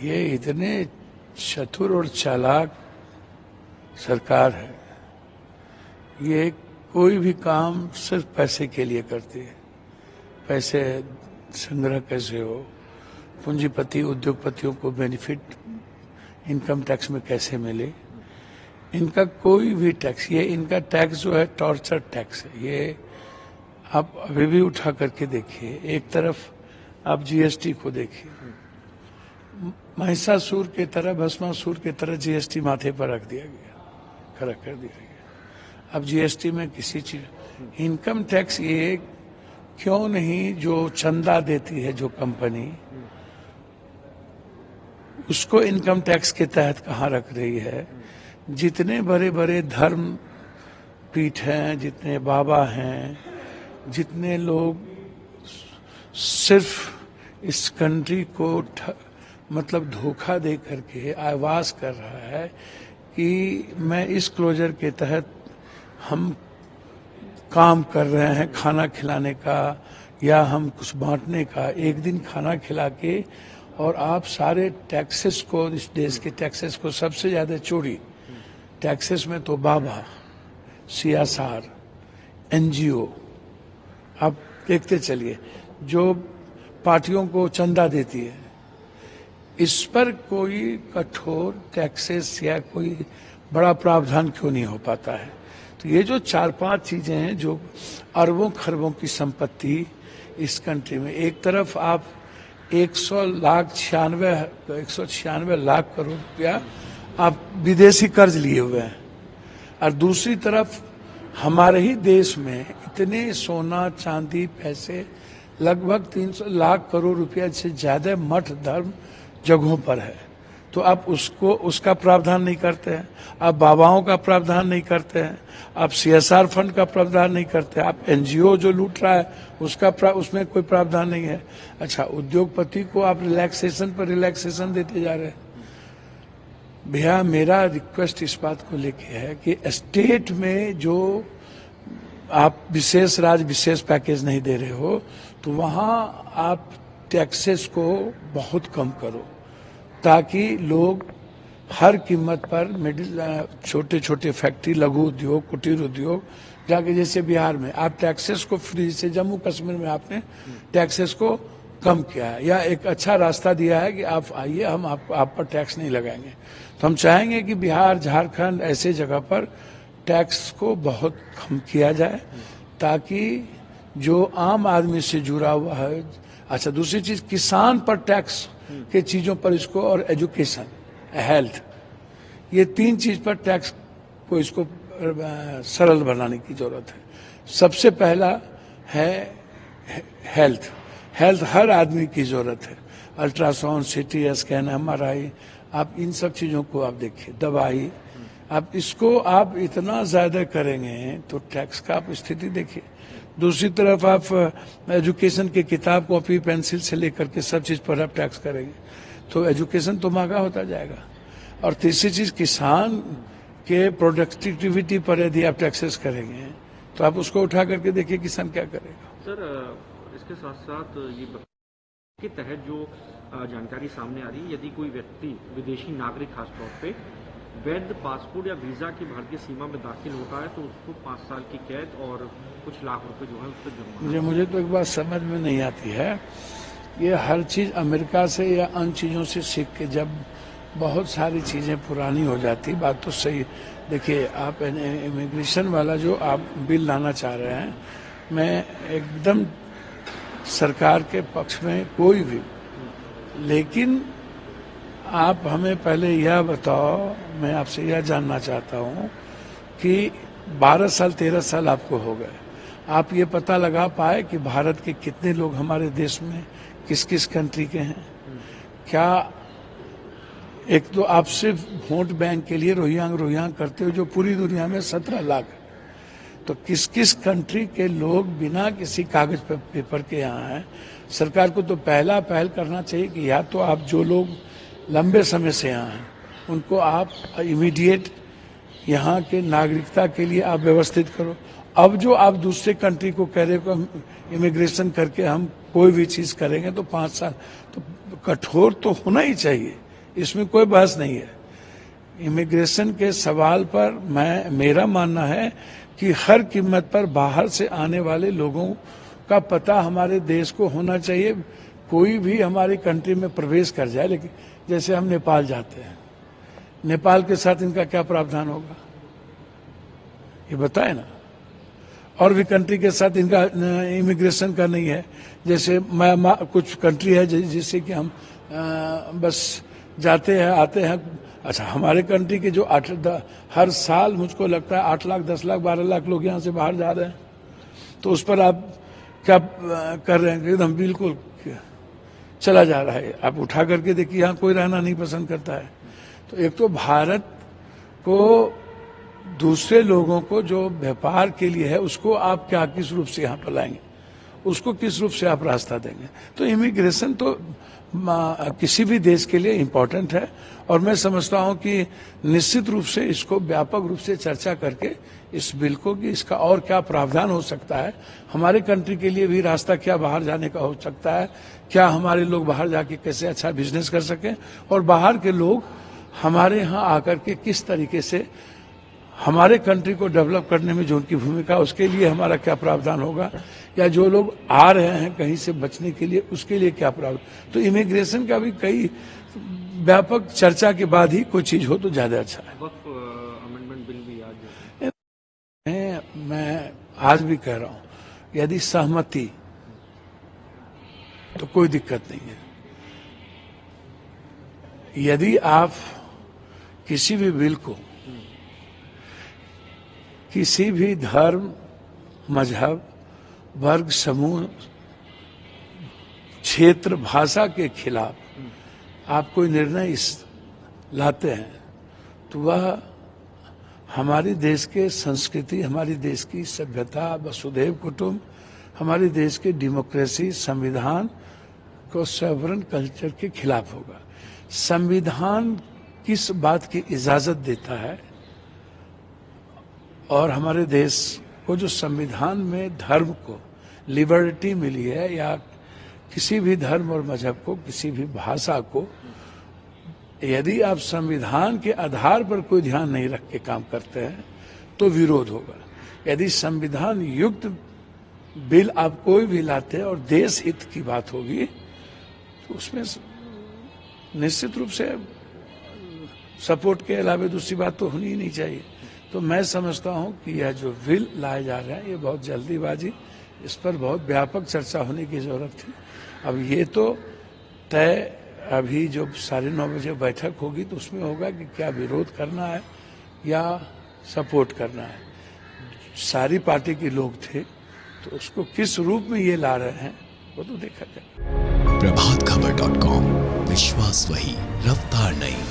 ये इतने चतुर और चालाक सरकार है, ये कोई भी काम सिर्फ पैसे के लिए करती है। पैसे संग्रह कैसे हो, पूंजीपति उद्योगपतियों को बेनिफिट इनकम टैक्स में कैसे मिले, इनका कोई भी टैक्स, ये इनका टैक्स जो है टॉर्चर टैक्स है। ये आप अभी भी उठा करके देखिए, एक तरफ आप जीएसटी को देखिए, महिषासुर के तरह, भस्मासुर के तरह जीएसटी माथे पर रख दिया गया, खड़ा कर दिया गया। अब जीएसटी में किसी चीज, इनकम टैक्स ये क्यों नहीं, जो चंदा देती है जो कंपनी, उसको इनकम टैक्स के तहत कहाँ रख रही है। जितने बड़े बड़े धर्म पीठ हैं, जितने बाबा हैं, जितने लोग सिर्फ इस कंट्री को मतलब धोखा दे करके आवाज कर रहा है कि मैं इस क्लोजर के तहत हम काम कर रहे हैं खाना खिलाने का या हम कुछ बांटने का, एक दिन खाना खिला के, और आप सारे टैक्सेस को, इस देश के टैक्सेस को सबसे ज्यादा चोरी टैक्सेस में तो बाबा, सीएसआर, एनजीओ, आप देखते चलिए, जो पार्टियों को चंदा देती है, इस पर कोई कठोर टैक्सेस या कोई बड़ा प्रावधान क्यों नहीं हो पाता है। तो ये जो 4-5 चीजें हैं, जो अरबों खरबों की संपत्ति इस कंट्री में, एक तरफ आप 196 लाख करोड़ रुपया आप विदेशी कर्ज लिए हुए हैं, और दूसरी तरफ हमारे ही देश में इतने सोना चांदी पैसे, लगभग 300 लाख करोड़ रुपया से ज्यादा मठ धर्म जगहों पर है। तो आप उसको, उसका प्रावधान नहीं करते हैं, आप बाबाओं का प्रावधान नहीं करते हैं, आप सीएसआर फंड का प्रावधान नहीं करते, आप एनजीओ जो लूट रहा है उसमें कोई प्रावधान नहीं है। अच्छा, उद्योगपति को आप रिलैक्सेशन पर रिलैक्सेशन देते जा रहे हैं। भैया, मेरा रिक्वेस्ट इस बात को लेके है कि स्टेट में जो आप विशेष राज्य विशेष पैकेज नहीं दे रहे हो, तो वहां आप टैक्सेस को बहुत कम करो, ताकि लोग हर कीमत पर मिडिल, छोटे छोटे फैक्ट्री, लघु उद्योग, कुटीर उद्योग जाके, जैसे बिहार में आप टैक्सेस को फ्री से, जम्मू कश्मीर में आपने टैक्सेस को कम किया है, या एक अच्छा रास्ता दिया है कि आप आइए, हम आप पर टैक्स नहीं लगाएंगे। तो हम चाहेंगे कि बिहार, झारखंड, ऐसे जगह पर टैक्स को बहुत कम किया जाए, ताकि जो आम आदमी से जुड़ा हुआ है। अच्छा, दूसरी चीज, किसान पर टैक्स के चीजों पर इसको, और एजुकेशन, हेल्थ, ये 3 चीज पर टैक्स को, इसको सरल बनाने की जरूरत है। सबसे पहला है हेल्थ। हेल्थ हर आदमी की जरूरत है। अल्ट्रासाउंड, सीटी स्कैन, एमआरआई, आप इन सब चीजों को आप देखिए, दवाई, आप इसको आप इतना ज्यादा करेंगे तो टैक्स का आप स्थिति देखिए। दूसरी तरफ आप एजुकेशन की किताब, कॉपी, पेंसिल से लेकर के सब चीज पर आप टैक्स करेंगे तो एजुकेशन तो महंगा होता जाएगा। और तीसरी चीज, किसान के प्रोडक्टिविटी पर यदि आप टैक्सेस करेंगे तो आप उसको उठा करके देखिए किसान क्या करेगा। सर, इसके साथ साथ ये के तहत जो जानकारी सामने आ रही है, यदि कोई व्यक्ति, विदेशी नागरिक खासतौर पे, वैध पासपोर्ट या वीजा की भारतीय सीमा में दाखिल होता है तो उसको 5 साल की कैद और कुछ लाख रुपए जो है उस पर जुर्माना। मुझे तो एक बात समझ में नहीं आती है, ये हर चीज अमेरिका से या अन्य चीजों से सीख के, जब बहुत सारी चीजें पुरानी हो जाती, बात तो सही। देखिए, आप इमिग्रेशन वाला जो आप बिल लाना चाह रहे हैं, मैं एकदम सरकार के पक्ष में कोई भी, लेकिन आप हमें पहले यह बताओ, मैं आपसे यह जानना चाहता हूँ कि 12 साल 13 साल आपको हो गए, आप ये पता लगा पाए कि भारत के कितने लोग हमारे देश में किस किस कंट्री के हैं? क्या एक तो आप सिर्फ वोट बैंक के लिए रोहिंग्या करते हो, जो पूरी दुनिया में 17 लाख, तो किस किस कंट्री के लोग बिना किसी कागज पेपर के यहाँ हैं? सरकार को तो पहल करना चाहिए कि या तो आप जो लोग लंबे समय से यहाँ हैं उनको आप इमीडिएट यहाँ के नागरिकता के लिए आप व्यवस्थित करो। अब जो आप दूसरे कंट्री को कह रहे हो इमिग्रेशन करके हम कोई भी चीज करेंगे तो 5 साल, तो कठोर तो होना ही चाहिए। इसमें कोई बहस नहीं है। इमिग्रेशन के सवाल पर मेरा मानना है कि हर कीमत पर बाहर से आने वाले लोगों का पता हमारे देश को होना चाहिए। कोई भी हमारी कंट्री में प्रवेश कर जाए, लेकिन जैसे हम नेपाल जाते हैं, नेपाल के साथ इनका क्या प्रावधान होगा ये बताए ना। और भी कंट्री के साथ इनका इमिग्रेशन का नहीं है। जैसे कुछ कंट्री है जिससे कि हम बस जाते हैं आते हैं। अच्छा, हमारे कंट्री के जो हर साल मुझको लगता है 8 लाख 10 लाख 12 लाख लोग यहाँ से बाहर जा रहे हैं, तो उस पर आप क्या कर रहे हैं? एकदम बिल्कुल चला जा रहा है। आप उठा करके देखिए, यहाँ कोई रहना नहीं पसंद करता है। तो एक तो भारत को दूसरे लोगों को जो व्यापार के लिए है उसको आप क्या किस रूप से यहाँ पर लाएंगे, उसको किस रूप से आप रास्ता देंगे? तो इमिग्रेशन तो किसी भी देश के लिए इम्पोर्टेंट है, और मैं समझता हूँ कि निश्चित रूप से इसको व्यापक रूप से चर्चा करके इस बिल को कि इसका और क्या प्रावधान हो सकता है, हमारे कंट्री के लिए भी रास्ता क्या बाहर जाने का हो सकता है, क्या हमारे लोग बाहर जाके कैसे अच्छा बिजनेस कर सकें, और बाहर के लोग हमारे यहाँ आकर के किस तरीके से हमारे कंट्री को डेवलप करने में जो उनकी भूमिका, उसके लिए हमारा क्या प्रावधान होगा, या जो लोग आ रहे हैं कहीं से बचने के लिए उसके लिए क्या प्रावधान। तो इमिग्रेशन का भी कई व्यापक चर्चा के बाद ही कोई चीज हो तो ज्यादा अच्छा है। वक्फ अमेंडमेंट बिल भी आज मैं आज भी कह रहा हूं, यदि सहमति तो कोई दिक्कत नहीं है। यदि आप किसी भी बिल को किसी भी धर्म, मजहब, वर्ग, समूह, क्षेत्र, भाषा के खिलाफ आप कोई निर्णय लाते हैं, तो वह हमारी देश के संस्कृति, हमारी देश की सभ्यता, वसुधैव कुटुंब, हमारे देश के डेमोक्रेसी, संविधान को सॉवरेन कल्चर के खिलाफ होगा। संविधान किस बात की इजाजत देता है, और हमारे देश को जो संविधान में धर्म को लिबर्टी मिली है, या किसी भी धर्म और मजहब को, किसी भी भाषा को, यदि आप संविधान के आधार पर कोई ध्यान नहीं रख के काम करते हैं तो विरोध होगा। यदि संविधान युक्त बिल आप कोई भी लाते हैं और देश हित की बात होगी, तो उसमें निश्चित रूप से सपोर्ट के अलावा दूसरी बात तो होनी ही नहीं चाहिए। तो मैं समझता हूं कि यह जो बिल लाए जा रहे हैं ये बहुत जल्दीबाजी, इस पर बहुत व्यापक चर्चा होने की जरूरत थी। अब ये तो तय अभी जो 9:30 बजे बैठक होगी तो उसमें होगा कि क्या विरोध करना है या सपोर्ट करना है। सारी पार्टी के लोग थे, तो उसको किस रूप में ये ला रहे हैं वो तो देखा जाए। प्रभातखबर.com, विश्वास वही, रफ्तार नहीं।